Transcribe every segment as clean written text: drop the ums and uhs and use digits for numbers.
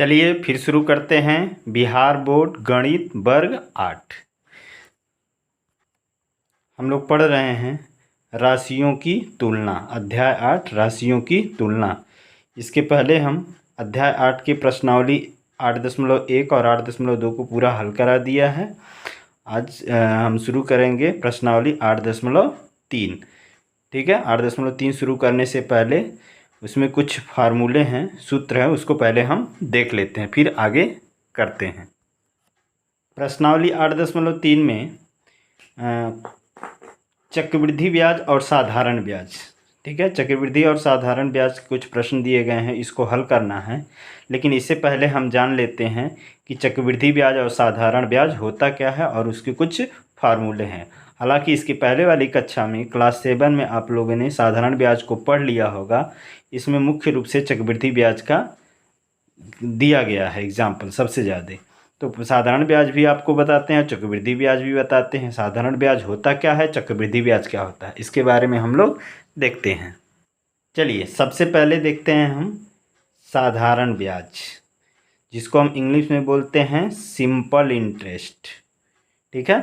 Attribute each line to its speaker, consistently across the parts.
Speaker 1: चलिए फिर शुरू करते हैं। बिहार बोर्ड गणित वर्ग 8 हम लोग पढ़ रहे हैं राशियों की तुलना। अध्याय 8 राशियों की तुलना। इसके पहले हम अध्याय 8 की प्रश्नावली 8.1 और 8.2 को पूरा हल करा दिया है। आज हम शुरू करेंगे प्रश्नावली 8.3। ठीक है, 8.3 शुरू करने से पहले उसमें कुछ फार्मूले हैं, सूत्र हैं, उसको पहले हम देख लेते हैं, फिर आगे करते हैं। प्रश्नावली 8.3 में चक्रवृद्धि ब्याज और साधारण ब्याज, ठीक है, चक्रवृद्धि और साधारण ब्याज कुछ प्रश्न दिए गए हैं, इसको हल करना है। लेकिन इससे पहले हम जान लेते हैं कि चक्रवृद्धि ब्याज और साधारण ब्याज होता क्या है और उसके कुछ फार्मूले हैं। हालांकि इसकी पहले वाली कक्षा में क्लास 7 में आप लोगों ने साधारण ब्याज को पढ़ लिया होगा। इसमें मुख्य रूप से चक्रवृद्धि ब्याज का दिया गया है एग्जाम्पल सबसे ज़्यादा। तो साधारण ब्याज भी आपको बताते हैं, चक्रवृद्धि ब्याज भी बताते हैं। साधारण ब्याज होता क्या है, चक्रवृद्धि ब्याज क्या होता है, इसके बारे में हम लोग देखते हैं। चलिए सबसे पहले देखते हैं हम साधारण ब्याज, जिसको हम इंग्लिश में बोलते हैं सिंपल इंटरेस्ट। ठीक है,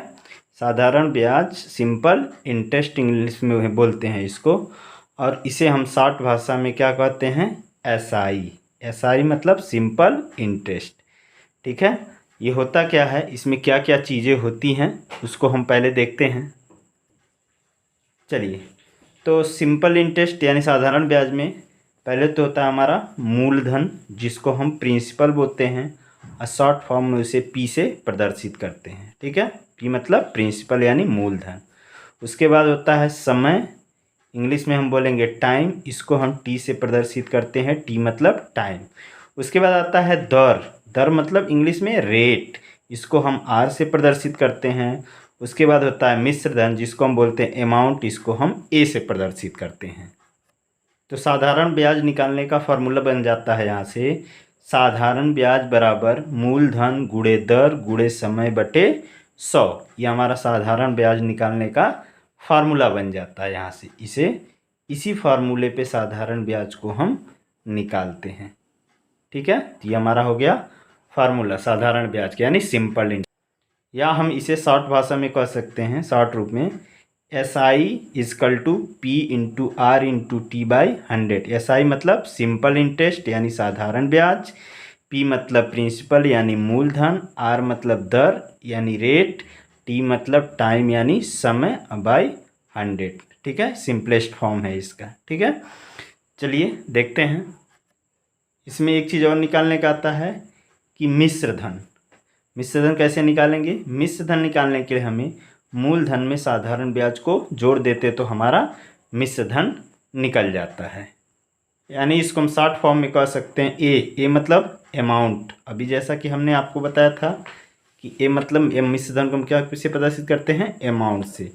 Speaker 1: साधारण ब्याज सिंपल इंटरेस्ट इंग्लिश में बोलते हैं इसको, और इसे हम शॉर्ट भाषा में क्या कहते हैं, एसआई। एसआई मतलब सिंपल इंटरेस्ट। ठीक है, ये होता क्या है, इसमें क्या क्या चीज़ें होती हैं उसको हम पहले देखते हैं। चलिए, तो सिंपल इंटरेस्ट यानी साधारण ब्याज में पहले तो होता है हमारा मूलधन, जिसको हम प्रिंसिपल बोलते हैं, और शॉर्ट फॉर्म में उसे पी से प्रदर्शित करते हैं। ठीक है, पी मतलब प्रिंसिपल यानी मूलधन। उसके बाद होता है समय, इंग्लिश में हम बोलेंगे टाइम, इसको हम टी से प्रदर्शित करते हैं, टी मतलब टाइम। उसके बाद आता है दर, दर मतलब इंग्लिश में रेट, इसको हम आर से प्रदर्शित करते हैं। उसके बाद होता है मिश्र धन, जिसको हम बोलते हैं अमाउंट, इसको हम ए से प्रदर्शित करते हैं। तो साधारण ब्याज निकालने का फॉर्मूला बन जाता है यहाँ से, साधारण ब्याज बराबर मूलधन गुणे दर गुणे समय बटे 100। ये हमारा साधारण ब्याज निकालने का फार्मूला बन जाता है यहाँ से। इसी फार्मूले पे साधारण ब्याज को हम निकालते हैं। ठीक है, ये हमारा हो गया फार्मूला साधारण ब्याज का यानी सिंपल इंटरेस्ट। या हम इसे शॉर्ट भाषा में कह सकते हैं, शॉर्ट रूप में, SI is equal to P into R into T by 100। SI मतलब सिंपल इंटरेस्ट यानी साधारण ब्याज, P मतलब प्रिंसिपल यानी मूलधन, R मतलब दर यानी रेट, T मतलब टाइम यानी समय बाई 100। ठीक है, सिंपलेस्ट फॉर्म है इसका। ठीक है, चलिए देखते हैं। इसमें एक चीज़ और निकालने का आता है कि मिश्र धन। मिश्र धन कैसे निकालेंगे, मिश्र धन निकालने के लिए हमें मूलधन में साधारण ब्याज को जोड़ देते तो हमारा मिश्र धन निकल जाता है। यानी इसको हम शॉर्ट फॉर्म में कह सकते हैं ए मतलब अमाउंट। अभी जैसा कि हमने आपको बताया था कि ए मतलब मिश्र धन को हम क्या से प्रदर्शित करते हैं, अमाउंट से।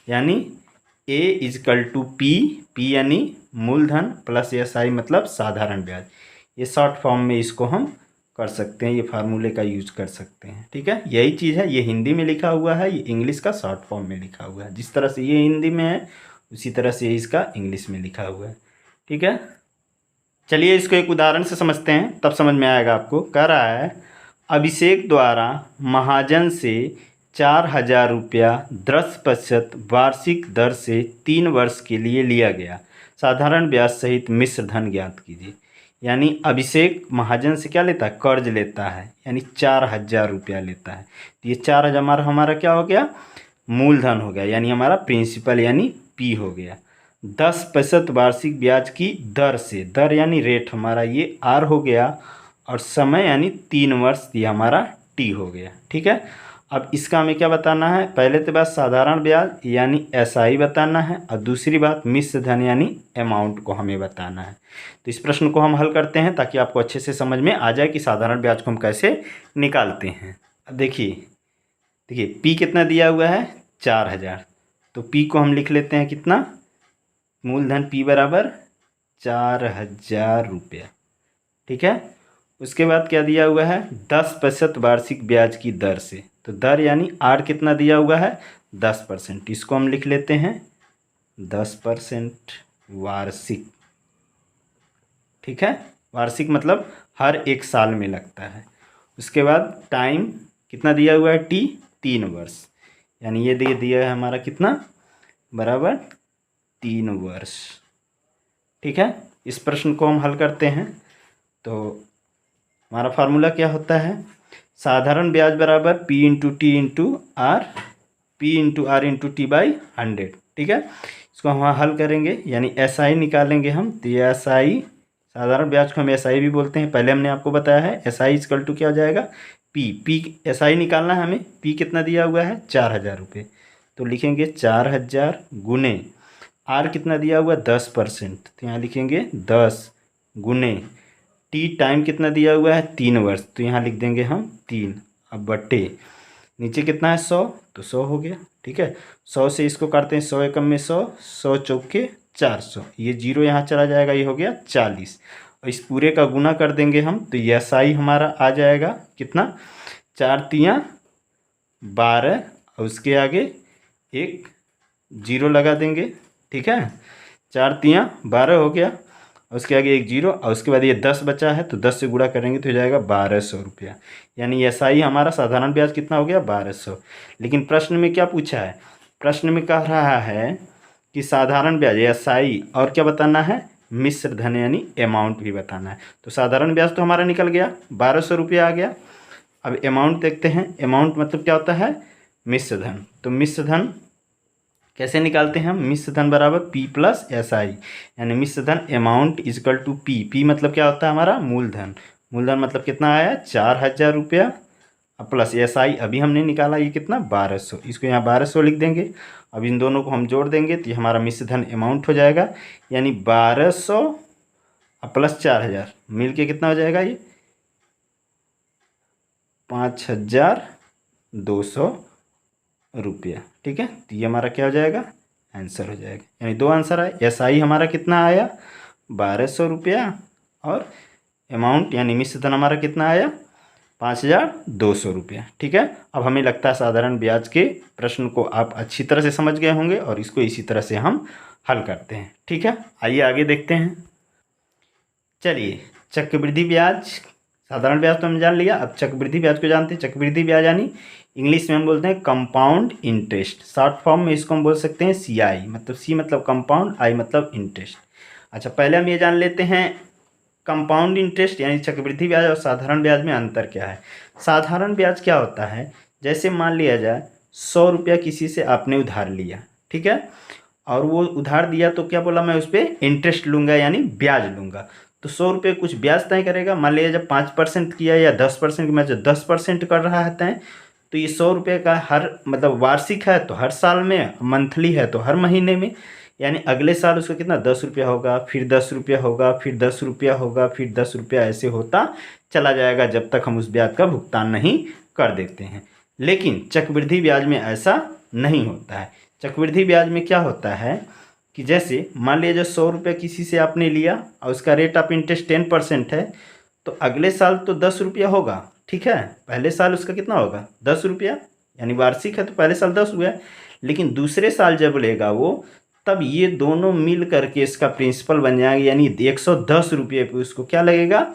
Speaker 1: यानी ए इजकल टू पी यानी मूलधन प्लस SI मतलब साधारण ब्याज। ये शॉर्ट फॉर्म में इसको हम कर सकते हैं, ये फार्मूले का यूज कर सकते हैं। ठीक है, यही चीज़ है, ये हिंदी में लिखा हुआ है, ये इंग्लिश का शॉर्ट फॉर्म में लिखा हुआ है। जिस तरह से ये हिंदी में है उसी तरह से इसका इंग्लिश में लिखा हुआ है। ठीक है, चलिए इसको एक उदाहरण से समझते हैं, तब समझ में आएगा आपको। कह रहा है अभिषेक द्वारा महाजन से 4000 रुपया 10% वार्षिक दर से 3 वर्ष के लिए लिया गया। साधारण ब्याज सहित मिश्र धन ज्ञात कीजिए। यानी अभिषेक महाजन से क्या लेता है, कर्ज लेता है, यानी 4000 रुपया लेता है। तो ये 4000 हमारा क्या हो गया, मूलधन हो गया, यानी हमारा प्रिंसिपल यानी पी हो गया। 10% वार्षिक ब्याज की दर से, दर यानी रेट हमारा ये आर हो गया, और समय यानी 3 वर्ष ये हमारा टी हो गया। ठीक है, अब इसका हमें क्या बताना है, पहले तो बात साधारण ब्याज यानी SI बताना है, और दूसरी बात मिश्र धन यानी अमाउंट को हमें बताना है। तो इस प्रश्न को हम हल करते हैं ताकि आपको अच्छे से समझ में आ जाए कि साधारण ब्याज को हम कैसे निकालते हैं। अब देखिए P कितना दिया हुआ है, 4000। तो P को हम लिख लेते हैं कितना, मूलधन P बराबर 4000 रुपया। ठीक है, उसके बाद क्या दिया हुआ है, 10% वार्षिक ब्याज की दर से। तो दर यानी आर कितना दिया हुआ है, 10%। इसको हम लिख लेते हैं 10% वार्षिक। ठीक है, वार्षिक मतलब हर एक साल में लगता है। उसके बाद टाइम कितना दिया हुआ है, टी 3 वर्ष, यानी ये दिया है हमारा कितना, बराबर 3 वर्ष। ठीक है, इस प्रश्न को हम हल करते हैं। तो हमारा फार्मूला क्या होता है, साधारण ब्याज बराबर P into T into R, P into R into T by 100। ठीक है, इसको हम हल करेंगे यानी एस आई निकालेंगे हम। तो ये एस आई, साधारण ब्याज को हम एस आई भी बोलते हैं, पहले हमने आपको बताया है। एस आई इक्वल टू क्या हो जाएगा, पी एस आई निकालना है हमें। पी कितना दिया हुआ है, 4000 रुपये, तो लिखेंगे 4000 गुने आर कितना दिया हुआ है, 10%, तो यहाँ लिखेंगे 10 गुने टी टाइम कितना दिया हुआ है, 3 वर्ष, तो यहाँ लिख देंगे हम 3। अब बट्टे नीचे कितना है 100, तो 100 हो गया। ठीक है, 100 से इसको काटते हैं, 100 एकम में 100, 100 चौके 400, ये जीरो यहाँ चला जाएगा, ये हो गया 40। और इस पूरे का गुना कर देंगे हम, तो ये एसआई हमारा आ जाएगा कितना, 4 तियाँ 12, और उसके आगे एक जीरो लगा देंगे। ठीक है, 4 तियाँ 12 हो गया, उसके आगे एक जीरो, और उसके बाद ये 10 बचा है, तो 10 से गुणा करेंगे तो हो जाएगा 1200 रुपया। यानी एसआई हमारा साधारण ब्याज कितना हो गया, 1200। लेकिन प्रश्न में क्या पूछा है, प्रश्न में कह रहा है कि साधारण ब्याज एसआई और क्या बताना है, मिश्र धन यानी अमाउंट भी बताना है। तो साधारण ब्याज तो हमारा निकल गया, 1200 रुपया आ गया। अब अमाउंट देखते हैं, अमाउंट मतलब क्या होता है, मिश्र धन। तो मिश्र धन कैसे निकालते हैं हम, मिश्र धन बराबर पी प्लस एस आई, यानी मिश्र धन amount is equal to P. P मतलब क्या होता है हमारा, मूलधन। मूलधन मतलब कितना आया, 4000 रुपया, प्लस एस आई अभी हमने निकाला, ये कितना 1200, इसको यहाँ 1200 लिख देंगे। अब इन दोनों को हम जोड़ देंगे तो ये हमारा मिश्र धन अमाउंट हो जाएगा, यानी 1200 प्लस 4000 मिल के कितना हो जाएगा, ये 5200 रुपया। ठीक है, तो ये हमारा क्या हो जाएगा, आंसर हो जाएगा। यानी 2 आंसर आए, एस आई हमारा कितना आया 1200 रुपया, और अमाउंट यानी मिश्र धन हमारा कितना आया 5200 रुपया। ठीक है, अब हमें लगता है साधारण ब्याज के प्रश्न को आप अच्छी तरह से समझ गए होंगे, और इसको इसी तरह से हम हल करते हैं। ठीक है, आइए आगे देखते हैं। चलिए, चक्रवृद्धि ब्याज, साधारण ब्याज तो हमने जान लिया, अब चक्रवृद्धि ब्याज को जानते हैं। चक्रवृद्धि ब्याज यानी इंग्लिश में हम बोलते हैं कंपाउंड इंटरेस्ट, शॉर्ट फॉर्म में इसको हम बोल सकते हैं सी आई, मतलब सी मतलब कंपाउंड, आई मतलब इंटरेस्ट। अच्छा, पहले हम ये जान लेते हैं कंपाउंड इंटरेस्ट यानी चक्रवृद्धि ब्याज और साधारण ब्याज में अंतर क्या है। साधारण ब्याज क्या होता है, जैसे मान लिया जाए 100 रुपया किसी से आपने उधार लिया, ठीक है, और वो उधार दिया तो क्या बोला, मैं उस पर इंटरेस्ट लूँगा यानी ब्याज लूँगा। तो 100 रुपये कुछ ब्याज तय करेगा। मान लिया जब 5% किया या 10% मैं जो 10% कर रहा है तय, तो ये 100 रुपये का हर मतलब वार्षिक है तो हर साल में, मंथली है तो हर महीने में, यानी अगले साल उसका कितना 10 रुपया होगा, फिर 10 रुपया होगा, फिर 10 रुपया होगा, फिर 10 रुपया, ऐसे होता चला जाएगा जब तक हम उस ब्याज का भुगतान नहीं कर देते हैं। लेकिन चक्रवृद्धि ब्याज में ऐसा नहीं होता है। चक्रवृद्धि ब्याज में क्या होता है कि जैसे मान लीजिए 100 रुपये किसी से आपने लिया और उसका रेट ऑफ इंटरेस्ट 10% है, तो अगले साल तो 10 रुपया होगा। ठीक है, पहले साल उसका कितना होगा 10 रुपया, यानी वार्षिक है तो पहले साल 10 हुआ। लेकिन दूसरे साल जब लेगा वो, तब ये दोनों मिल करके इसका प्रिंसिपल बन जाएगा, यानी 110 रुपये पे उसको क्या लगेगा,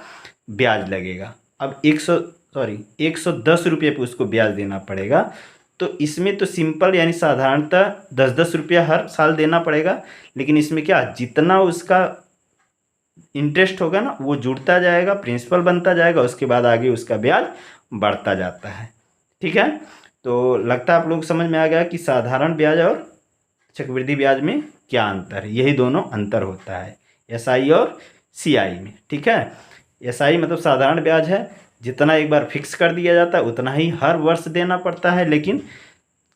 Speaker 1: ब्याज लगेगा। अब 110 रुपये पे उसको ब्याज देना पड़ेगा। तो इसमें तो सिंपल यानी साधारणतः 10-10 रुपया हर साल देना पड़ेगा, लेकिन इसमें क्या, जितना उसका इंटरेस्ट होगा ना वो जुड़ता जाएगा, प्रिंसिपल बनता जाएगा, उसके बाद आगे उसका ब्याज बढ़ता जाता है। ठीक है, तो लगता है आप लोग समझ में आ गया कि साधारण ब्याज और चक्रवृद्धि ब्याज में क्या अंतर है। यही दोनों अंतर होता है एसआई और सीआई में। ठीक है, एसआई मतलब साधारण ब्याज है, जितना एक बार फिक्स कर दिया जाता है उतना ही हर वर्ष देना पड़ता है। लेकिन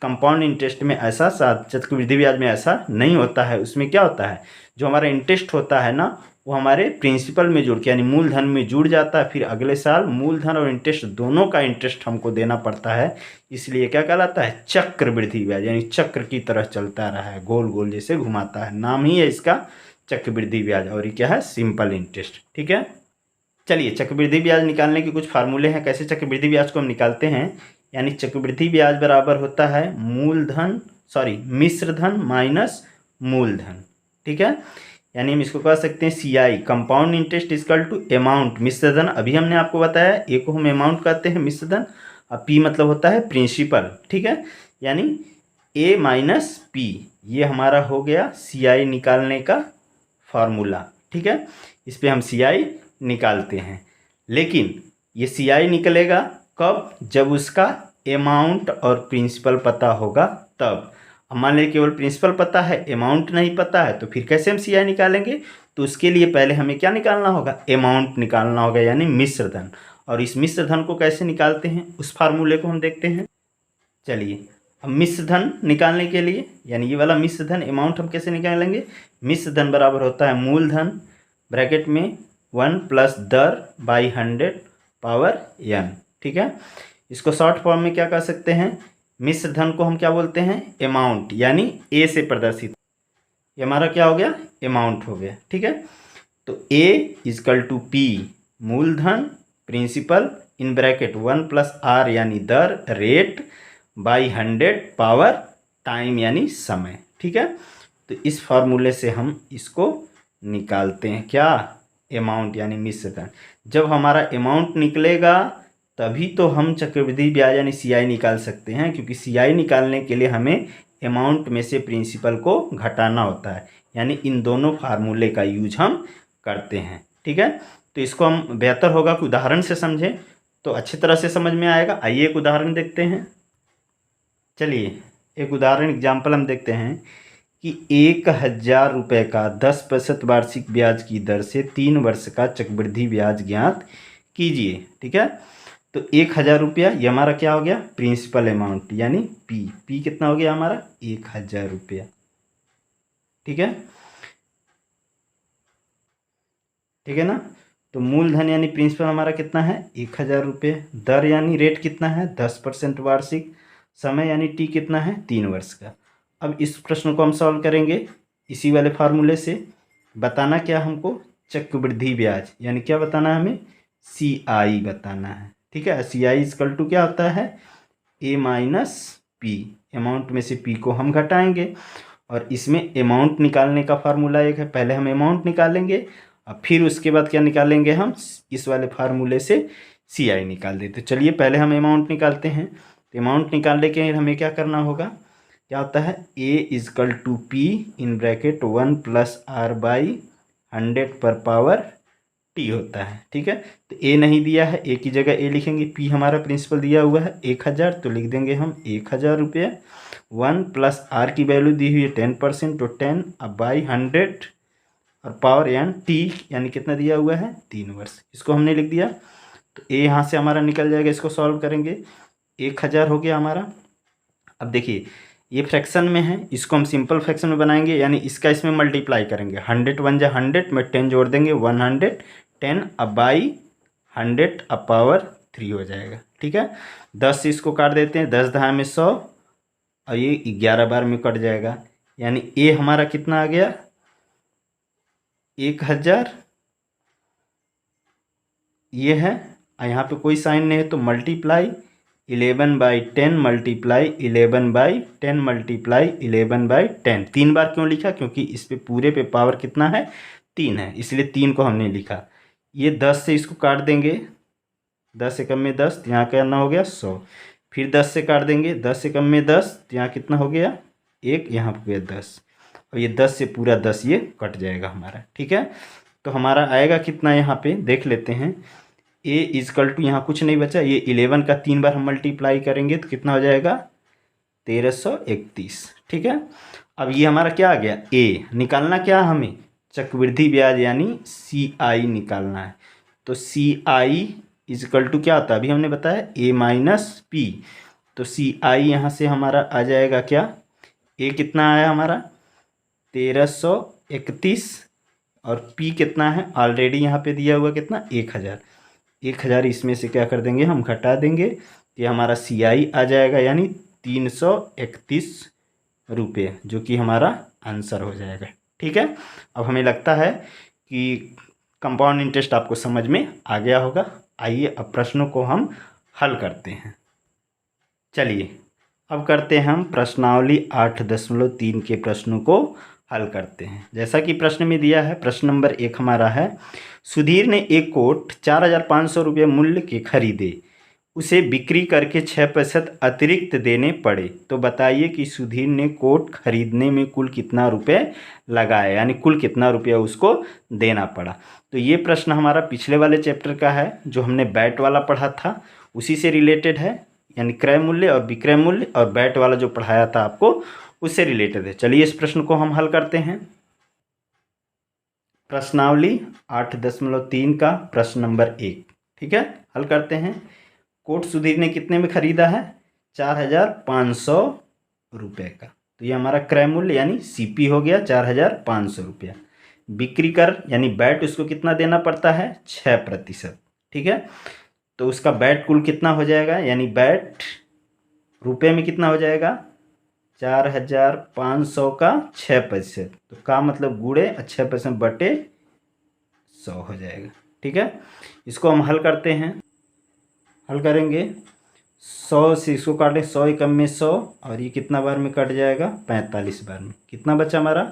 Speaker 1: कंपाउंड इंटरेस्ट में ऐसा, चक्रवृद्धि ब्याज में ऐसा नहीं होता है। उसमें क्या होता है, जो हमारा इंटरेस्ट होता है ना वो हमारे प्रिंसिपल में जुड़ के यानी मूलधन में जुड़ जाता है, फिर अगले साल मूलधन और इंटरेस्ट दोनों का इंटरेस्ट हमको देना पड़ता है। इसलिए क्या कहलाता है, चक्रवृद्धि ब्याज, यानी चक्र की तरह चलता रहा है, गोल गोल जैसे घुमाता है, नाम ही है इसका चक्रवृद्धि ब्याज। और ये क्या है, सिंपल इंटरेस्ट। ठीक है, चलिए चक्रवृद्धि ब्याज निकालने के कुछ फार्मूले हैं, कैसे चक्रवृद्धि ब्याज को हम निकालते हैं। यानी चक्रवृद्धि ब्याज बराबर होता है मिश्र धन माइनस मूलधन। ठीक है, यानी हम इसको कह सकते हैं CI compound interest equal to amount मिश्र धन। अभी हमने आपको बताया ए को हम अमाउंट कहते हैं मिश्र धन, और P मतलब होता है प्रिंसिपल, ठीक है। यानी A माइनस P, ये हमारा हो गया CI निकालने का फार्मूला, ठीक है। इस पर हम CI निकालते हैं, लेकिन ये CI निकलेगा कब, जब उसका अमाउंट और प्रिंसिपल पता होगा तब। अब मान लीजिए केवल प्रिंसिपल पता है, अमाउंट नहीं पता है, तो फिर कैसे हम CI निकालेंगे। तो उसके लिए पहले हमें क्या निकालना होगा, अमाउंट निकालना होगा, यानी मिश्र धन। और इस मिश्र धन को कैसे निकालते हैं, उस फार्मूले को हम देखते हैं। चलिए, अब मिश्र धन निकालने के लिए, यानी ये वाला मिश्र धन अमाउंट हम कैसे निकालेंगे। मिश्र धन बराबर होता है मूलधन ब्रैकेट में 1 प्लस दर बाई 100 पावर n, ठीक है। इसको शॉर्ट फॉर्म में क्या कह सकते हैं, मिश्र धन को हम क्या बोलते हैं, अमाउंट, यानी ए से प्रदर्शित। ये हमारा क्या हो गया, अमाउंट हो गया, ठीक है। तो ए इजकल टू पी मूलधन principal in bracket 1 plus R यानी दर रेट बाई 100 पावर टाइम यानी समय, ठीक है। तो इस फार्मूले से हम इसको निकालते हैं, क्या, अमाउंट यानी मिश्र धन। जब हमारा अमाउंट निकलेगा तभी तो हम चक्रवृद्धि ब्याज यानी CI निकाल सकते हैं, क्योंकि CI निकालने के लिए हमें अमाउंट में से प्रिंसिपल को घटाना होता है, यानी इन दोनों फार्मूले का यूज हम करते हैं, ठीक है। तो इसको हम बेहतर होगा कि उदाहरण से समझें तो अच्छी तरह से समझ में आएगा। आइए एक उदाहरण देखते हैं। चलिए एक उदाहरण एग्जाम्पल हम देखते हैं कि 1000 रुपये का 10% वार्षिक ब्याज की दर से 3 वर्ष का चक्रवृद्धि ब्याज ज्ञात कीजिए, ठीक है। तो 1000 रुपया ये हमारा क्या हो गया, प्रिंसिपल अमाउंट यानी P कितना हो गया हमारा 1000 रुपया, ठीक है, ठीक है ना। तो मूलधन यानी प्रिंसिपल हमारा कितना है 1000 रुपये, दर यानी रेट कितना है 10% वार्षिक, समय यानी T कितना है 3 वर्ष का। अब इस प्रश्न को हम सॉल्व करेंगे इसी वाले फार्मूले से। बताना क्या हमको, चक्रवृद्धि ब्याज यानी क्या बताना है हमें, CI बताना है, ठीक है। CI इक्वल टू क्या होता है, A माइनस P, अमाउंट में से P को हम घटाएंगे, और इसमें अमाउंट निकालने का फार्मूला एक है, पहले हम अमाउंट निकालेंगे और फिर उसके बाद क्या निकालेंगे हम, इस वाले फार्मूले से CI निकाल देते। तो चलिए पहले हम अमाउंट निकालते हैं। तो अमाउंट निकालने के लिए हमें क्या करना होगा, क्या होता है A is equal to P in bracket 1 plus R by 100 पर पावर T होता है, ठीक है। तो A नहीं दिया है, A की जगह A लिखेंगे, P हमारा प्रिंसिपल दिया हुआ है 1000, तो लिख देंगे हम 1000 रुपये। 1 प्लस R की वैल्यू दी हुई है 10%, तो 10 अब बाई 100 और पावर यानी T यानी कितना दिया हुआ है 3 वर्ष, इसको हमने लिख दिया। तो A यहाँ से हमारा निकल जाएगा, इसको सॉल्व करेंगे 1000 हो गया हमारा। अब देखिए ये फ्रैक्शन में है, इसको हम सिंपल फ्रैक्शन में बनाएंगे, यानी इसका इसमें मल्टीप्लाई करेंगे, 100 1 जा 100 में 10 जोड़ देंगे 110 अब बाई 100 अब पावर 3 हो जाएगा, ठीक है। 10 से इसको काट देते हैं, 10 दहा में 100 और ये 11 बार में कट जाएगा, यानी A हमारा कितना आ गया 1000, ये है, यहाँ पे कोई साइन नहीं है तो मल्टीप्लाई 11/10 मल्टीप्लाई 11/10 मल्टीप्लाई 11/10। 3 बार क्यों लिखा, क्योंकि इस पे पूरे पे पावर कितना है 3 है, इसलिए 3 को हमने लिखा। ये 10 से इसको काट देंगे, 10 से कम में 10, यहाँ कितना हो गया 100, फिर 10 से काट देंगे, 10 से कम में 10, यहाँ कितना हो गया 1, यहाँ हो गया 10, और ये 10 से पूरा 10 ये कट जाएगा हमारा, ठीक है। तो हमारा आएगा कितना, यहाँ पे देख लेते हैं। A इजकल टू यहाँ कुछ नहीं बचा, ये 11 का 3 बार हम मल्टीप्लाई करेंगे तो कितना हो जाएगा 1331, ठीक है। अब ये हमारा क्या आ गया A, निकालना क्या हमें चक्रवृद्धि ब्याज यानी CI निकालना है। तो CI इजकल टू क्या होता है, अभी हमने बताया A माइनस P, तो CI यहाँ से हमारा आ जाएगा क्या, A कितना आया हमारा 1331 और P कितना है ऑलरेडी यहाँ पे दिया हुआ कितना 1000 इसमें से क्या कर देंगे हम घटा देंगे, ये हमारा CI आ जाएगा यानी 331 रुपये, जो कि हमारा आंसर हो जाएगा, ठीक है। अब हमें लगता है कि कंपाउंड इंटरेस्ट आपको समझ में आ गया होगा। आइए अब प्रश्नों को हम हल करते हैं। चलिए अब करते हैं हम प्रश्नावली 8.3 के प्रश्नों को हल करते हैं। जैसा कि प्रश्न में दिया है, प्रश्न नंबर 1 हमारा है, सुधीर ने एक कोट 4,500 रुपये मूल्य के खरीदे, उसे बिक्री करके 6% अतिरिक्त देने पड़े, तो बताइए कि सुधीर ने कोट खरीदने में कुल कितना रुपये लगाए, यानी कुल कितना रुपया उसको देना पड़ा। तो ये प्रश्न हमारा पिछले वाले चैप्टर का है, जो हमने बैट वाला पढ़ा था, उसी से रिलेटेड है, यानी क्रय मूल्य और विक्रय मूल्य, और बैट वाला जो पढ़ाया था आपको उससे रिलेटेड है। चलिए इस प्रश्न को हम हल करते हैं। प्रश्नावली 8.3 का प्रश्न नंबर 1, ठीक है, हल करते हैं। कोट सुधीर ने कितने में खरीदा है? 4,500 रुपये का। तो ये हमारा क्रय मूल्य यानी सीपी हो गया 4,500 रुपया। बिक्री कर यानी बैट उसको कितना देना पड़ता है? 6%, ठीक है। तो उसका बैट कुल कितना हो जाएगा, यानी बैट रुपये में कितना हो जाएगा? 4,500 का 6%, तो का मतलब गुणे 6% बटे 100 हो जाएगा, ठीक है। इसको हम हल करते हैं, हल करेंगे। 100 से इसको काटें, 100 एकम में 100, और ये कितना बार में कट जाएगा? 45 बार में। कितना बचा हमारा?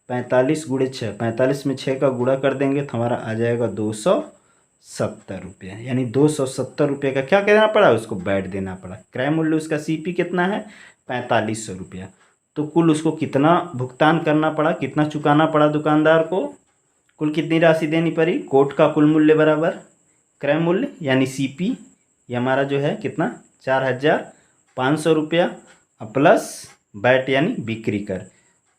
Speaker 1: 45 गुणे 6, 45 में 6 का गुणा कर देंगे तो हमारा आ जाएगा 270 रुपये, यानी 270 रुपये का क्या करना पड़ा? उसको बैट देना पड़ा। क्रय मूल्य उसका सीपी कितना है? 4500 रुपया। तो कुल उसको कितना भुगतान करना पड़ा, कितना चुकाना पड़ा दुकानदार को? कुल कितनी राशि देनी पड़ी? कोट का कुल मूल्य बराबर क्रय मूल्य यानी सीपी, ये हमारा जो है कितना? 4,500 रुपया प्लस बैट यानी बिक्री कर,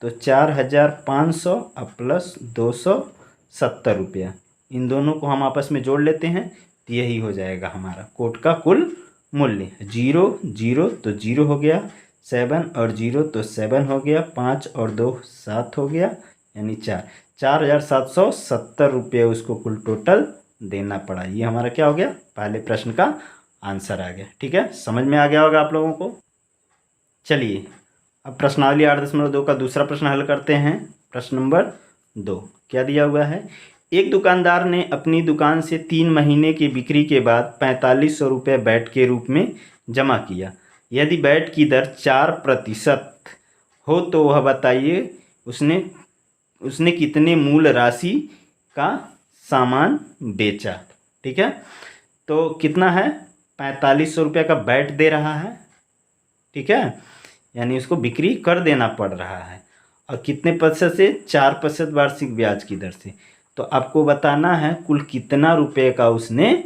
Speaker 1: तो 4,500 प्लस 270 रुपया। इन दोनों को हम आपस में जोड़ लेते हैं तो यही हो जाएगा हमारा कोट का कुल मूल्य। 0 0 तो 0 हो गया, 7 और 0 तो 7 हो गया, 5 और 2 7 हो गया, यानी 4,770 रुपये उसको कुल टोटल देना पड़ा। ये हमारा क्या हो गया? पहले प्रश्न का आंसर आ गया, ठीक है। समझ में आ गया होगा आप लोगों को। चलिए अब प्रश्नावली 8.2 का दूसरा प्रश्न हल करते हैं। प्रश्न नंबर 2 क्या दिया हुआ है? एक दुकानदार ने अपनी दुकान से 3 महीने की बिक्री के बाद 4,500 रुपये बैट के रूप में जमा किया। यदि बैट की दर 4% हो तो वह बताइए उसने कितने मूल राशि का सामान बेचा, ठीक है। तो कितना है? 4,500 रुपये का बैट दे रहा है, ठीक है, यानी उसको बिक्री कर देना पड़ रहा है, और कितने प्रतिशत से? 4% वार्षिक ब्याज की दर से। तो आपको बताना है कुल कितना रुपए का उसने,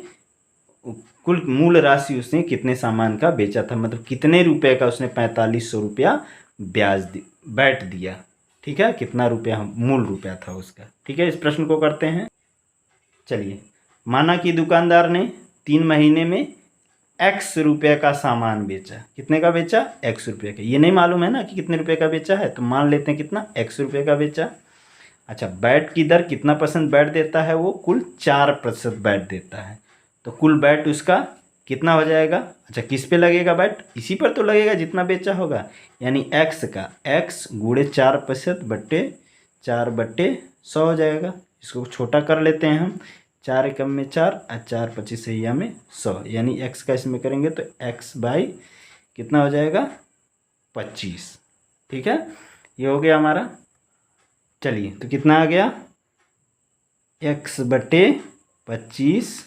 Speaker 1: कुल मूल राशि उसने कितने सामान का बेचा था, मतलब कितने रुपए का उसने 4,500 रुपया बैट दिया, ठीक है, कितना रुपया मूल रुपया था उसका, ठीक है। इस प्रश्न को करते हैं। चलिए, माना कि दुकानदार ने 3 महीने में x रुपये का सामान बेचा। कितने का बेचा? x रुपये का। ये नहीं मालूम है ना कि कितने रुपये का बेचा है, तो मान लेते हैं कितना? x रुपये का बेचा। अच्छा, बैट की दर कितना % बैट देता है? वो कुल 4% बैट देता है। तो कुल बैट उसका कितना हो जाएगा? अच्छा, किस पे लगेगा बैट? इसी पर तो लगेगा जितना बेचा होगा, यानी x का x गुणे 4% बट्टे 4/100 हो जाएगा। इसको छोटा कर लेते हैं हम, 4 एकम में 4 और 4 25 सैया में 100, यानी x का इसमें करेंगे तो x बाई कितना हो जाएगा? 25, ठीक है। ये हो गया हमारा। चलिए, तो कितना आ गया? x/25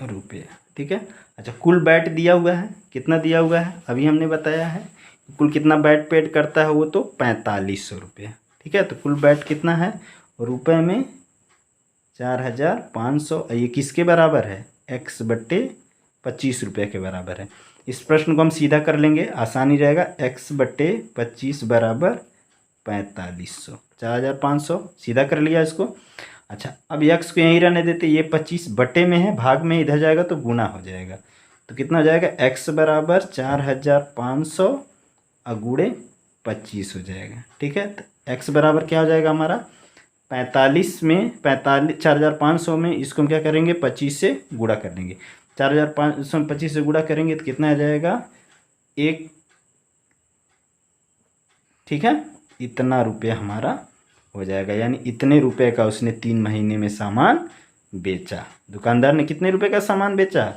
Speaker 1: रुपये, ठीक है। अच्छा, कुल बैट दिया हुआ है, कितना दिया हुआ है अभी हमने बताया है। कुल कितना बैट पेड करता है वो? तो 4,500 रुपये, ठीक है। तो कुल बैट कितना है रुपये में? 4,500। ये किसके बराबर है? x/25 रुपये के बराबर है। इस प्रश्न को हम सीधा कर लेंगे, आसानी रहेगा। x/25 बराबर 4,500, 4,500 सीधा कर लिया इसको। अच्छा, अब x को यहीं रहने देते, ये 25 बटे में है, भाग में इधर जाएगा तो गुना हो जाएगा। तो कितना हो जाएगा? x बराबर 4,500 गुणे 25 हो जाएगा, ठीक है। तो x बराबर क्या हो जाएगा हमारा? 45 में 4,500 में इसको हम क्या करेंगे? 25 से गुणा कर देंगे। 4,500 में 25 से गुणा करेंगे तो कितना आ जाएगा? 1, ठीक है। इतना रुपया हमारा हो जाएगा, यानी इतने रुपए का उसने 3 महीने में सामान बेचा। दुकानदार ने कितने रुपए का सामान बेचा?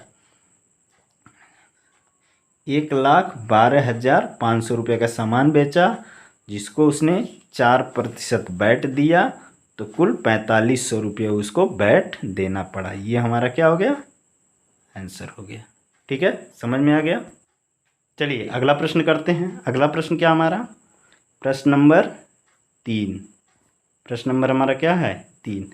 Speaker 1: 1,12,500 रुपये का सामान बेचा, जिसको उसने 4% बैट दिया, तो कुल 4500 रुपये उसको बैट देना पड़ा। ये हमारा क्या हो गया, आंसर हो गया। ठीक है, समझ में आ गया। चलिए अगला प्रश्न करते हैं। अगला प्रश्न क्या हमारा, प्रश्न नंबर 3। प्रश्न नंबर हमारा क्या है, 3।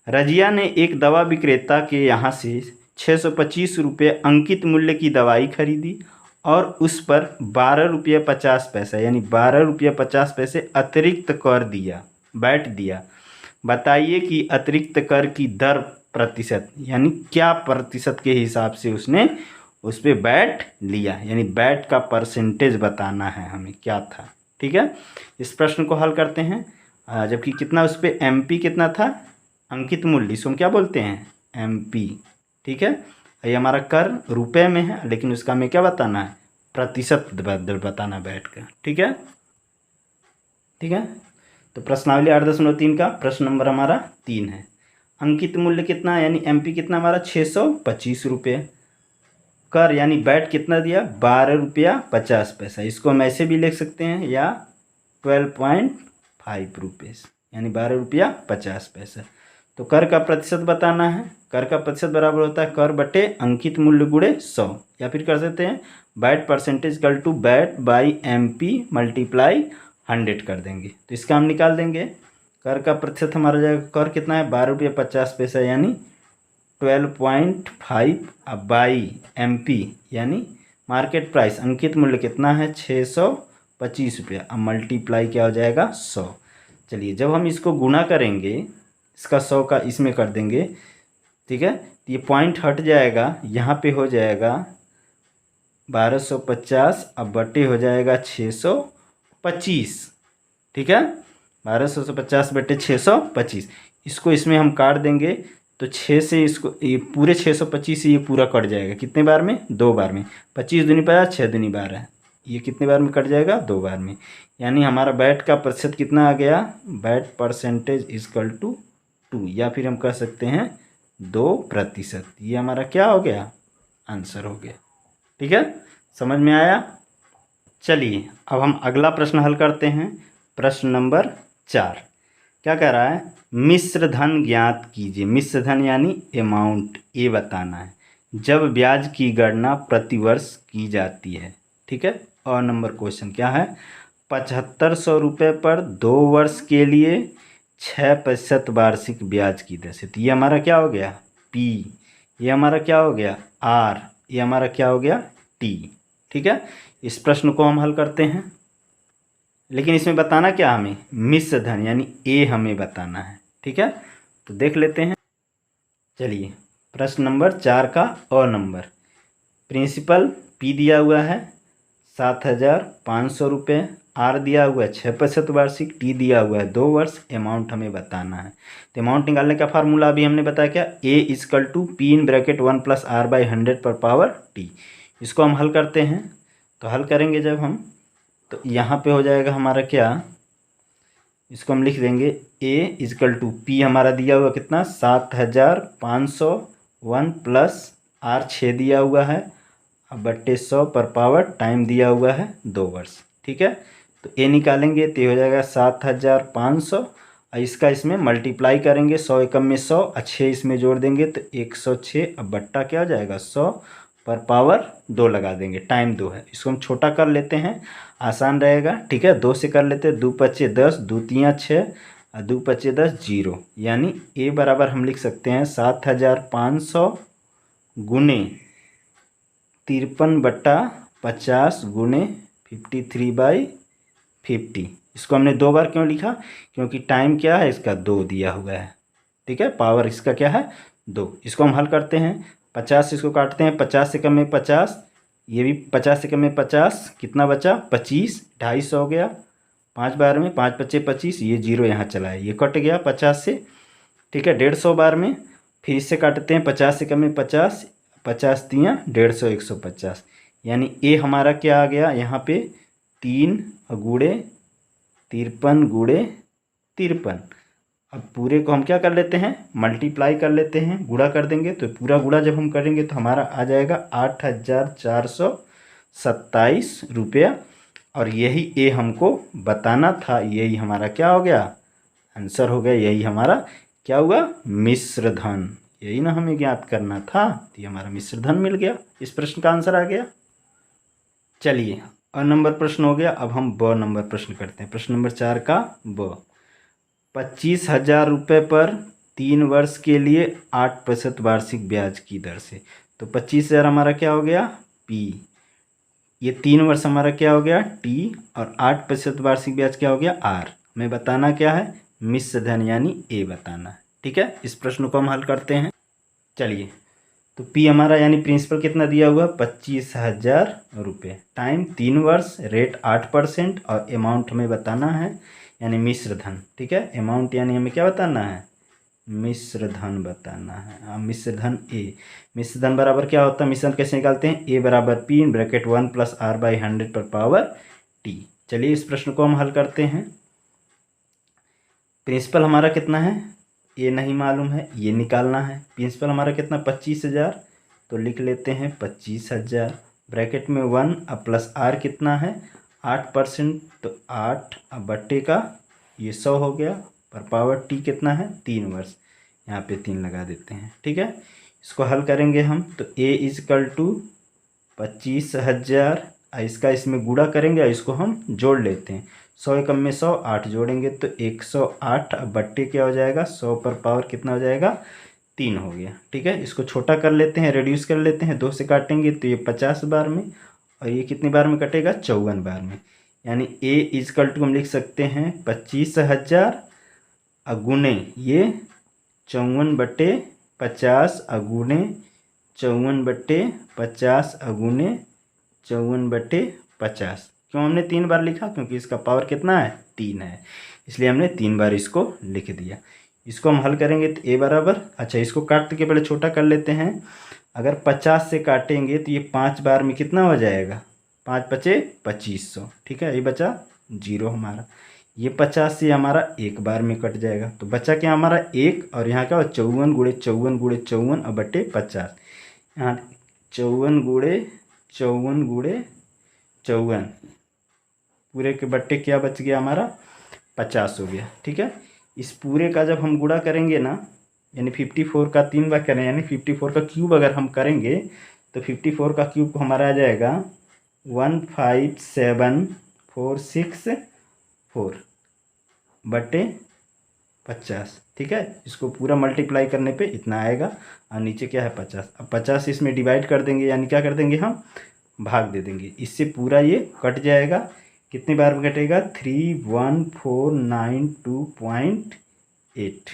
Speaker 1: रजिया ने एक दवा विक्रेता के यहाँ से 625 रुपये अंकित मूल्य की दवाई खरीदी और उस पर 12 रुपये 50 पैसा यानी 12 रुपये 50 पैसे अतिरिक्त कर दिया, बैट दिया। बताइए कि अतिरिक्त कर की दर प्रतिशत यानी क्या प्रतिशत के हिसाब से उसने उस पर बैट लिया, यानी बैट का परसेंटेज बताना है हमें क्या था। ठीक है, इस प्रश्न को हल करते हैं। जबकि कितना उस पर MP कितना था, अंकित मूल्य, इसको हम क्या बोलते हैं, MP। ठीक है, ये हमारा कर रुपए में है, लेकिन उसका हमें क्या बताना है, प्रतिशत बताना बैट का। ठीक है, ठीक है। तो प्रश्नावली 8.3 का प्रश्न नंबर हमारा 3 है। अंकित मूल्य कितना यानी MP कितना हमारा 625 रुपये। कर यानी बैट कितना दिया, 12 रुपया 50 पैसा। इसको हम ऐसे भी लिख सकते हैं या 12.5 रुपीज़ यानी 12 रुपया 50 पैसा। तो कर का प्रतिशत बताना है। कर का प्रतिशत बराबर होता है कर बटे अंकित मूल्य गुणे 100, या फिर कर सकते हैं बैट परसेंटेज इक्वल टू बैट बाई MP मल्टीप्लाई 100 कर देंगे, तो इसका हम निकाल देंगे। कर का प्रतिशत हमारा जाएगा, कर कितना है 12 रुपया 50 पैसा यानी 12.5 बाई MP यानी मार्केट प्राइस अंकित मूल्य कितना है 625 रुपया। अब मल्टीप्लाई क्या हो जाएगा 100। चलिए जब हम इसको गुणा करेंगे, इसका 100 का इसमें कर देंगे, ठीक है, तो ये पॉइंट हट जाएगा, यहाँ पे हो जाएगा 1250, अब बटे हो जाएगा 625। ठीक है, 1250 बटे 625। इसको इसमें हम काट देंगे तो 6 से इसको ये पूरे 625 से ये पूरा कट जाएगा। कितने बार में, 2 बार में। 25 दूनी 50, 6 दूनी 12, ये कितने बार में कट जाएगा, 2 बार में। यानी हमारा बैट का प्रतिशत कितना आ गया, बैट परसेंटेज इक्वल टू 2, या फिर हम कह सकते हैं 2%। ये हमारा क्या हो गया, आंसर हो गया। ठीक है, समझ में आया। चलिए अब हम अगला प्रश्न हल करते हैं। प्रश्न नंबर 4 क्या कह रहा है, मिश्र धन ज्ञात कीजिए। मिश्र धन यानी अमाउंट, ये बताना है जब ब्याज की गणना प्रतिवर्ष की जाती है। ठीक है, और नंबर क्वेश्चन क्या है, 7500 रुपये पर 2 वर्ष के लिए 6% वार्षिक ब्याज की दर से। तो ये हमारा क्या हो गया P, ये हमारा क्या हो गया R, ये हमारा क्या हो गया T। ठीक है, इस प्रश्न को हम हल करते हैं, लेकिन इसमें बताना क्या हमें, मिश्र धन यानी A हमें बताना है। ठीक है, तो देख लेते हैं। चलिए प्रश्न नंबर 4 का और नंबर, प्रिंसिपल P दिया हुआ है 7500 रुपये, R दिया हुआ है 6% वार्षिक, T दिया हुआ है 2 वर्ष, अमाउंट हमें बताना है। तो अमाउंट निकालने का फार्मूला अभी हमने बताया क्या, A equal to P in bracket 1 + R/100 पर पावर T। इसको हम हल करते हैं, तो हल करेंगे जब हम, तो यहाँ पे हो जाएगा हमारा क्या, इसको हम लिख देंगे A इक्वल टू P हमारा दिया हुआ कितना 7501 + R 6 दिया हुआ है, अब बट्टे 100 पर पावर टाइम दिया हुआ है 2 वर्ष। ठीक है, तो A निकालेंगे तो ये हो जाएगा 7500, और इसका इसमें मल्टीप्लाई करेंगे, 100 एकम में 100, 6 इसमें जोड़ देंगे तो 106, अब बट्टा क्या हो जाएगा 100 पर पावर 2 लगा देंगे, टाइम 2 है। इसको हम छोटा कर लेते हैं, आसान रहेगा। ठीक है, 2 से कर लेते हैं, 2 × 5 = 10, 2 × 3 = 6, 2 × 5 = 10, 0। यानी A बराबर हम लिख सकते हैं 7500 गुने 53/50 गुने 53/50। इसको हमने 2 बार क्यों लिखा, क्योंकि टाइम क्या है इसका 2 दिया हुआ है। ठीक है, पावर इसका क्या है 2। इसको हम हल करते हैं, 50 से इसको काटते हैं, 50 से कम में 50, ये भी 50 से कम में 50, कितना बचा 25, 250 हो गया। 5 बार में 5 × 5 = 25, ये 0 यहाँ चला है, ये कट गया 50 से। ठीक है, 150 बार में फिर इससे काटते हैं, 50 से कम में 50, 50 × 3 = 150, 150। यानी A हमारा क्या आ गया यहाँ पे 3 गुणे 53 गुणे 53। अब पूरे को हम क्या कर लेते हैं, मल्टीप्लाई कर लेते हैं, गुणा कर देंगे, तो पूरा गुणा जब हम करेंगे तो हमारा आ जाएगा 8427 रुपया। और यही ए हमको बताना था, यही हमारा क्या हो गया, आंसर हो गया। यही हमारा क्या हुआ, मिश्र धन। यही ना हमें ज्ञात करना था, तो ये हमारा मिश्र धन मिल गया। इस प्रश्न का आंसर आ गया। चलिए अ नंबर प्रश्न हो गया। अब हम ब नंबर प्रश्न करते हैं। प्रश्न नंबर 4 का ब, 25,000 रुपये पर 3 वर्ष के लिए 8% वार्षिक ब्याज की दर से। तो 25,000 हमारा क्या हो गया, पी, ये 3 वर्ष हमारा क्या हो गया, टी, और 8% वार्षिक ब्याज क्या हो गया, आर। हमें बताना क्या है, मिश्र धन यानी ए बताना है। ठीक है, इस प्रश्न को हम हल करते हैं। चलिए, तो पी हमारा यानी प्रिंसिपल कितना दिया हुआ, 25,000 रुपये, टाइम 3 वर्ष, रेट 8% और अमाउंट हमें बताना है यानी मिश्र धन। ठीक है, अमाउंट यानी हमें क्या बताना है, मिश्र धन बताना है। मिश्र धन ए, मिश्र धन बराबर क्या होता है, मिश्र धन कैसे निकालते हैं, ए बराबर पी इन ब्रैकेट 1 + r/100 पर पावर टी। चलिए इस प्रश्न को हम हल करते हैं। प्रिंसिपल हमारा कितना है, ये नहीं मालूम है, ये निकालना है। प्रिंसिपल हमारा कितना, 25,000, तो लिख लेते हैं 25,000, ब्रैकेट में 1 + r कितना है, 8%, तो 8 बट्टे का ये 100 हो गया, पर पावर टी कितना है, 3 वर्ष, यहाँ पे 3 लगा देते हैं। ठीक है, इसको हल करेंगे हम, तो a = 25,000, इसका इसमें गुणा करेंगे और इसको हम जोड़ लेते हैं। 100 एकम में 100, 8 जोड़ेंगे तो 108, बट्टे क्या हो जाएगा, 100 पर पावर कितना हो जाएगा, 3 हो गया। ठीक है, इसको छोटा कर लेते हैं, रेड्यूस कर लेते हैं, 2 से काटेंगे तो ये 50 बार में, और ये कितनी बार में कटेगा, 54 बार में। यानी a = हम लिख सकते हैं 25,000 अगुने ये 54/50 अगुने 54/50 अगुने 54/50। क्यों हमने 3 बार लिखा, क्योंकि इसका पावर कितना है, 3 है, इसलिए हमने 3 बार इसको लिख दिया। इसको हम हल करेंगे तो a बराबर, अच्छा इसको काट के पहले छोटा कर लेते हैं। अगर 50 से काटेंगे तो ये 5 बार में कितना हो जाएगा, 5 × 5 = 2500। ठीक है, ये बचा 0 हमारा, ये 50 से हमारा 1 बार में कट जाएगा, तो बचा क्या हमारा 1, और यहाँ क्या हो, 54 × 54 × 54 और बट्टे 50, यहाँ 54 × 54 × 54 पूरे के बट्टे क्या बच गया हमारा, 50 हो गया। ठीक है, इस पूरे का जब हम गुणा करेंगे ना, यानी 54 का 3 बार करें, यानी 54 का क्यूब अगर हम करेंगे तो 54 का क्यूब हमारा आ जाएगा 157,464 बट्टे 50। ठीक है, इसको पूरा मल्टीप्लाई करने पे इतना आएगा, और नीचे क्या है 50। अब 50 इसमें डिवाइड कर देंगे, यानी क्या कर देंगे हम, भाग दे देंगे, इससे पूरा ये कट जाएगा। कितनी बार में कटेगा, 31,492.8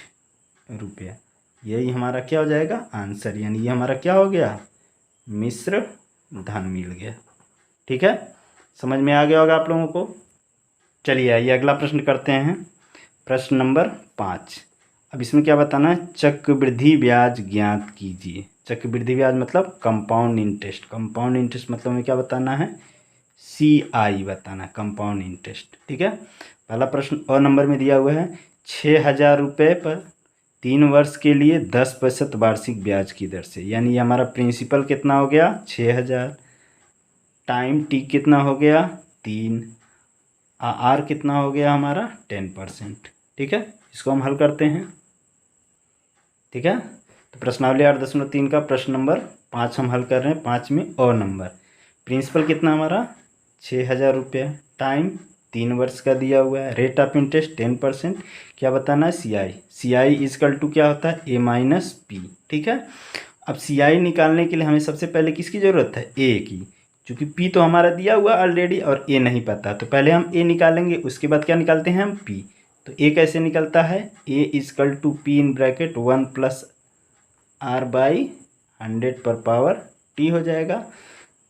Speaker 1: रुपया। यही हमारा क्या हो जाएगा, आंसर, यानी ये हमारा क्या हो गया, मिश्र धन मिल गया। ठीक है, समझ में आ गया होगा आप लोगों को। चलिए आइए अगला प्रश्न करते हैं। प्रश्न नंबर 5। अब इसमें क्या बताना है, चक्रवृद्धि ब्याज ज्ञात कीजिए। चक्रवृद्धि ब्याज मतलब कंपाउंड इंटरेस्ट। कंपाउंड इंटरेस्ट मतलब हमें क्या बताना है, CI बताना, कंपाउंड इंटरेस्ट। ठीक है, पहला प्रश्न अ नंबर में दिया हुआ है, 6,000 रुपये पर 3 वर्ष के लिए 10% वार्षिक ब्याज की दर से। यानी ये हमारा प्रिंसिपल कितना हो गया, 6,000, टाइम टी कितना हो गया, 3, आर कितना हो गया हमारा, 10%। ठीक है, इसको हम हल करते हैं। ठीक है, तो प्रश्नावली 8.3 का प्रश्न नंबर 5 हम हल कर रहे हैं। 5 में अ नंबर, प्रिंसिपल कितना हमारा 6,000 रुपये, टाइम 3 वर्ष का दिया हुआ है, रेट ऑफ इंटरेस्ट 10%, क्या बताना है, CI = क्या होता है, A - P। ठीक है, अब CI निकालने के लिए हमें सबसे पहले किसकी ज़रूरत है, A की, क्योंकि P तो हमारा दिया हुआ ऑलरेडी और A नहीं पता, तो पहले हम A निकालेंगे, उसके बाद क्या निकालते हैं हम, P। तो A कैसे निकलता है, A = P in bracket 1 + r/100 पर पावर T हो जाएगा।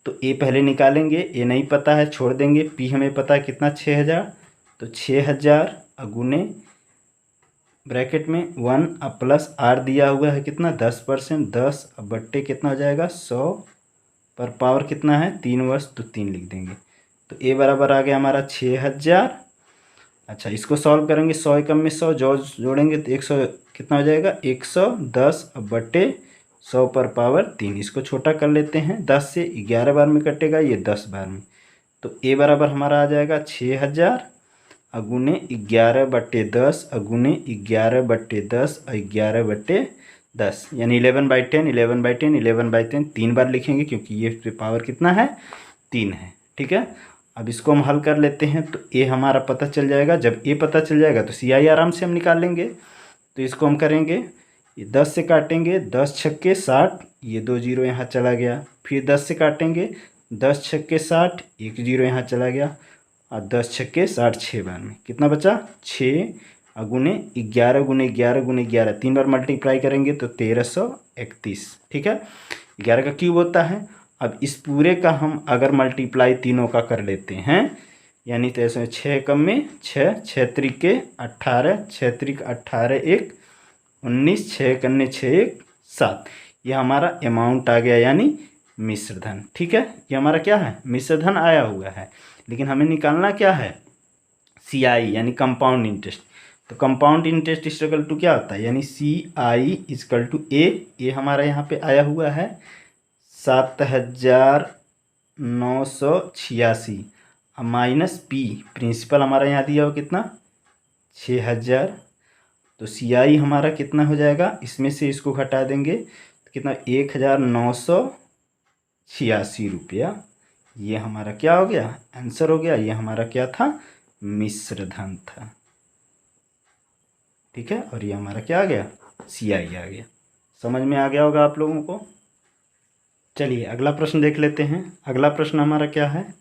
Speaker 1: तो A पहले निकालेंगे, A नहीं पता है छोड़ देंगे, P हमें पता है कितना 6,000, तो 6,000 अगुने ब्रैकेट में 1 + r दिया हुआ है कितना 10%, 10 बट्टे कितना हो जाएगा 100 पर पावर कितना है 3 वर्ष, तो 3 लिख देंगे। तो A बराबर आ गया हमारा 6,000। अच्छा इसको सॉल्व करेंगे, 100 एकम में 100 जोड़ेंगे तो 100 कितना हो जाएगा 110 बट्टे 100 पर पावर 3। इसको छोटा कर लेते हैं, 10 से 11 बार में कटेगा, ये 10 बार में, तो ए बराबर हमारा आ जाएगा 6000 अगुने 11/10 अगुने 11/10 और 11/10 यानी 11/10 11/10 11/10 3 बार लिखेंगे क्योंकि ये पावर कितना है 3 है। ठीक है, अब इसको हम हल कर लेते हैं तो ए हमारा पता चल जाएगा। जब ए पता चल जाएगा तो सी आई आराम से हम निकाल लेंगे। तो इसको हम करेंगे, ये 10 से काटेंगे, 10 छक्के 60, ये 2 जीरो यहाँ चला गया। फिर 10 से काटेंगे, 10 छक्के 60, 1 जीरो यहाँ चला गया और 10 छक्के 60, 6 बार में कितना बचा 6 अगुने 11 गुने 11 गुने 11 3 बार मल्टीप्लाई करेंगे तो 1331। ठीक है, 11 का क्यूब होता है। अब इस पूरे का हम अगर मल्टीप्लाई तीनों का कर लेते हैं यानी तो ऐसे 6 कम में 6, 6 त्रिके 18, 6 त्रिक 18 1 19, 6 कन्ने 6 1 7, ये हमारा अमाउंट आ गया यानी मिश्र धन। ठीक है, ये हमारा क्या है मिश्र धन आया हुआ है। लेकिन हमें निकालना क्या है सी आई यानी कंपाउंड इंटरेस्ट। तो कंपाउंड इंटरेस्ट इक्वल टू क्या होता है यानी सी आई इक्वल टू ए हमारा यहाँ पे आया हुआ है 7986 माइनस पी प्रिंसिपल हमारा यहाँ दिया हो कितना 6000। तो सी आई हमारा कितना हो जाएगा, इसमें से इसको घटा देंगे तो कितना 1986 रुपया। ये हमारा क्या हो गया आंसर हो गया। ये हमारा क्या था मिश्र धन था। ठीक है, और ये हमारा क्या आ गया सी आई आ गया। समझ में आ गया होगा आप लोगों को। चलिए अगला प्रश्न देख लेते हैं। अगला प्रश्न हमारा क्या है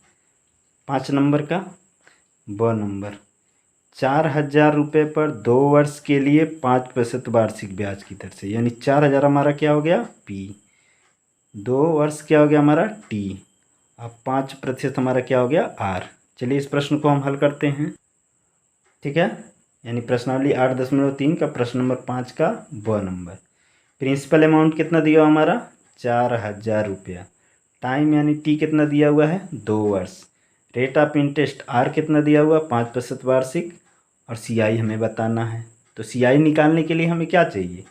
Speaker 1: 5 नंबर का ब नंबर 4000 रुपये पर 2 वर्ष के लिए 5% वार्षिक ब्याज की दर से यानी 4000 हमारा क्या हो गया पी, 2 वर्ष क्या हो गया हमारा टी, अब 5% हमारा क्या हो गया आर। चलिए इस प्रश्न को हम हल करते हैं। ठीक है, यानी प्रश्नावली 8.3 का प्रश्न नंबर 5 का ब नंबर। प्रिंसिपल अमाउंट कितना दिया हमारा 4000 रुपया, टाइम यानी टी कितना दिया हुआ है 2 वर्ष, रेट ऑफ इंटरेस्ट आर कितना दिया हुआ 5% वार्षिक, और सी आई हमें बताना है। तो सी आई निकालने के लिए हमें क्या चाहिए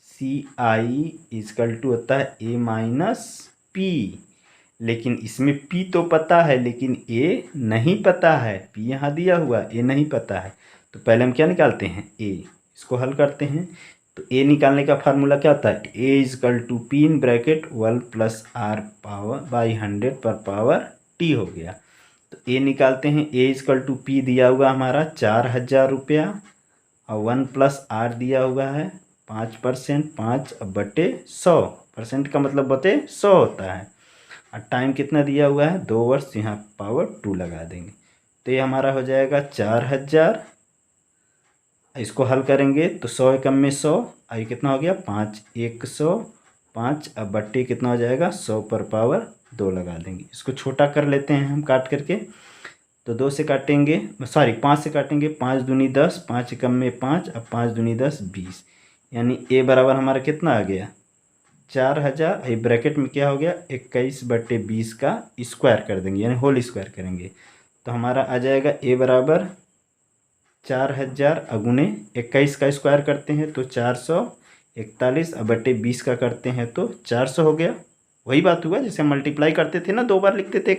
Speaker 1: सी आई इक्वल टू होता है ए माइनस पी। लेकिन इसमें पी तो पता है लेकिन ए नहीं पता है, पी यहाँ दिया हुआ ए नहीं पता है। तो पहले हम क्या निकालते हैं ए, इसको हल करते हैं। तो ए निकालने का फार्मूला क्या होता है A equal to P in bracket 1 plus R power by 100 पर पावर टी हो गया। तो ए निकालते हैं, ए इक्वल टू पी दिया हुआ हमारा 4000 रुपया और 1 प्लस आर दिया हुआ है 5%, 5/100% का मतलब बटे 100 होता है, और टाइम कितना दिया हुआ है 2 वर्ष, यहाँ पावर 2 लगा देंगे। तो ये हमारा हो जाएगा 4000। इसको हल करेंगे तो 100 एकम में 100, ये कितना हो गया 5 105, अब बट्टे कितना हो जाएगा 100 पर पावर 2 लगा देंगे। इसको छोटा कर लेते हैं हम काट करके। तो 2 से काटेंगे 5 से काटेंगे, 5 दूनी 10, 5 एकम में 5, अब 5 दूनी 10 20, यानी ए बराबर हमारा कितना आ गया 4000। ये ब्रैकेट में क्या हो गया 21/20 का स्क्वायर कर देंगे यानी होल स्क्वायर करेंगे। तो हमारा आ जाएगा ए बराबर 4000 अगुने 21 का स्क्वायर करते हैं तो 441, अब बटे 20 का करते हैं तो 400 हो गया। वही बात हुआ जैसे हम मल्टीप्लाई करते थे ना, 2 बार लिखते थे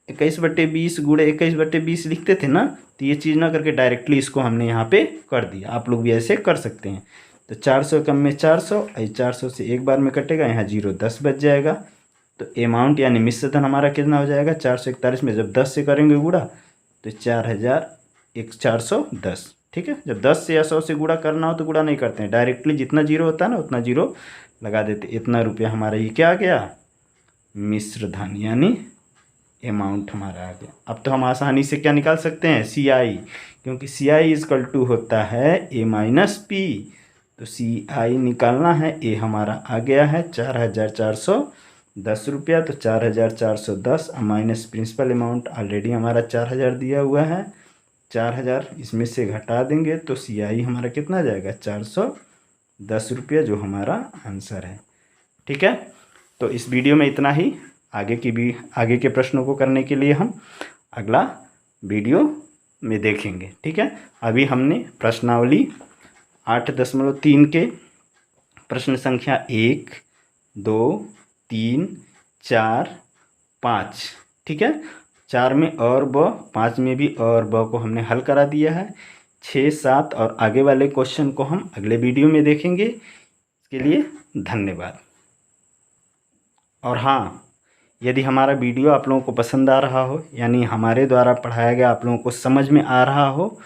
Speaker 1: 21/20 गुणे 21/20 लिखते थे ना, तो ये चीज़ ना करके डायरेक्टली इसको हमने यहाँ पे कर दिया। आप लोग भी ऐसे कर सकते हैं। तो 400 कम में 400, 400 से एक बार में कटेगा, यहाँ 0 10 बच जाएगा। तो अमाउंट यानी मिश्र धन हमारा कितना हो जाएगा 441 में जब 10 से करेंगे गुणा तो 410। ठीक है, जब 10 से या 100 से गुणा करना हो तो गुणा नहीं करते हैं, डायरेक्टली जितना जीरो होता है ना उतना जीरो लगा देते। इतना रुपया हमारा ये क्या आ गया मिश्र धन यानी अमाउंट हमारा आ गया। अब तो हम आसानी से क्या निकाल सकते हैं सी आई, क्योंकि सी आई इक्वल टू होता है ए माइनस पी। तो सी आई निकालना है, ए हमारा आ गया है 4410 रुपया। तो 4410 माइनस प्रिंसिपल अमाउंट ऑलरेडी हमारा 4000 दिया हुआ है, 4000 इसमें से घटा देंगे तो सी आई हमारा कितना आ जाएगा 410 रुपया, जो हमारा आंसर है। ठीक है, तो इस वीडियो में इतना ही। आगे के प्रश्नों को करने के लिए हम अगला वीडियो में देखेंगे। ठीक है, अभी हमने प्रश्नावली 8.3 के प्रश्न संख्या 1 2 3 4 5 ठीक है। 4 में और ब, 5 में भी और ब को हमने हल करा दिया है। 6, 7 और आगे वाले क्वेश्चन को हम अगले वीडियो में देखेंगे। इसके लिए धन्यवाद। और हाँ, यदि हमारा वीडियो आप लोगों को पसंद आ रहा हो, यानी हमारे द्वारा पढ़ाया गया आप लोगों को समझ में आ रहा हो,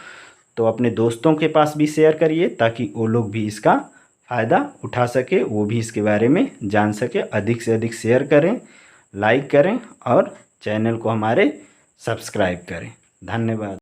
Speaker 1: तो अपने दोस्तों के पास भी शेयर करिए ताकि वो लोग भी इसका फ़ायदा उठा सके, वो भी इसके बारे में जान सके। अधिक से अधिक शेयर करें, लाइक करें और चैनल को हमारे सब्सक्राइब करें। धन्यवाद।